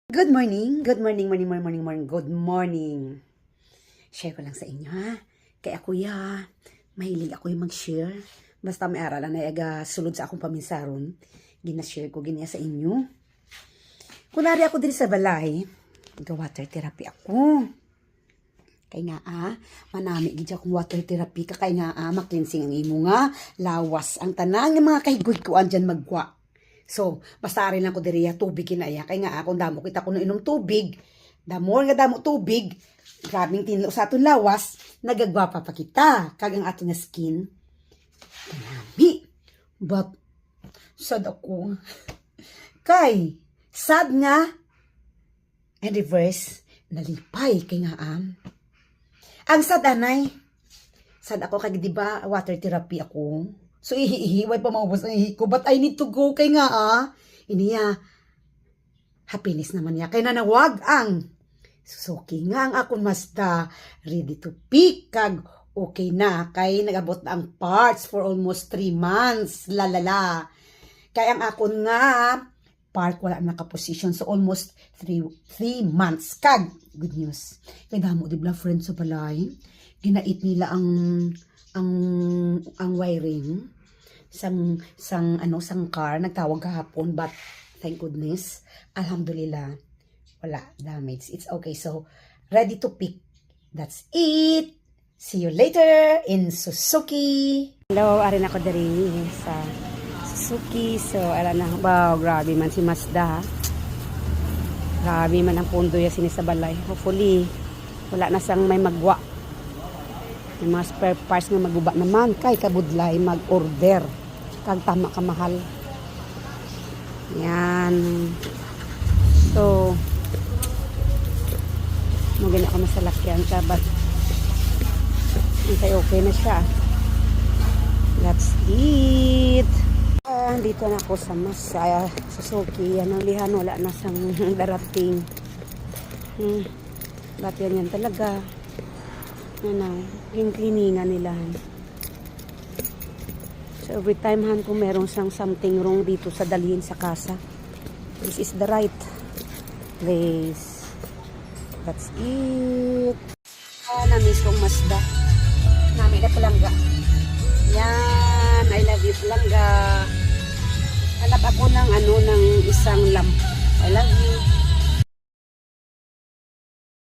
Good morning, good morning, good morning. Share ko lang sa inyo ha. Kaya kuya, mahilig ako yung mag-share. Basta may aralan na sulod sa akong paminsaron, gina-share ko ginya sa inyo. Kunwari ako din sa balay, water therapy ako. Kaya nga manami gid akong water therapy kay nga maklinsing ang imo nga lawas ang tanang ng mga kahigod ko andyan magwa. So, basta rin lang ko diriya tubig kinaya. Kaya nga akong damo kita kuno inom tubig. Damo tubig. Grabing tinlo sa aton lawas. Nagagwapa pa kita. Kagang aton na skin. Kanami. But, sad ako. Kay, sad nga. And reverse, nalipay. Kaya nga ang sad anay. Sad ako kag di ba water therapy ako. So, ihihiway pa maubos ang ihi ko. But I need to go kay nga Iniya, happiness naman niya. Kaya nanawag ang susuki nga ang akong Mazda. Ready to pick. Kag okay na. Kay nagabot na ang parts for almost 3 months. Lalala. Kaya ang akong nga part wala na nakaposition. So, almost 3 months. Kag, good news. Kaya damo, di ba friends sa balay? Ginait nila ang wiring sang car nagtawag kahapon, but thank goodness, alhamdulillah wala damage, it's okay. So ready to pick, that's it. See you later in Suzuki. Hello, arin ako diri sa Suzuki. So ala na, wow, grabe man si Mazda, grabe man ang pundo ya sinisabalay. Hopefully wala na sang may magwa. May mga spare parts nga maguba naman. Kay kabudlay mag-order. Kag tama ka mahal. Yan. So, maganda ako masalakyan siya. But, okay na siya. That's it. Dito na ako sa Suzuki. Yan ang lihan. Wala na sang darating. But yan talaga. Yung cleaningan nila. So every time kung merong something wrong dito sa dalhin sa kasa, this is the right place. That's it. Na-miss kong Mazda. Namin na palangga. Yan, I love you palangga. Hanap ako ng isang lamp. I love you.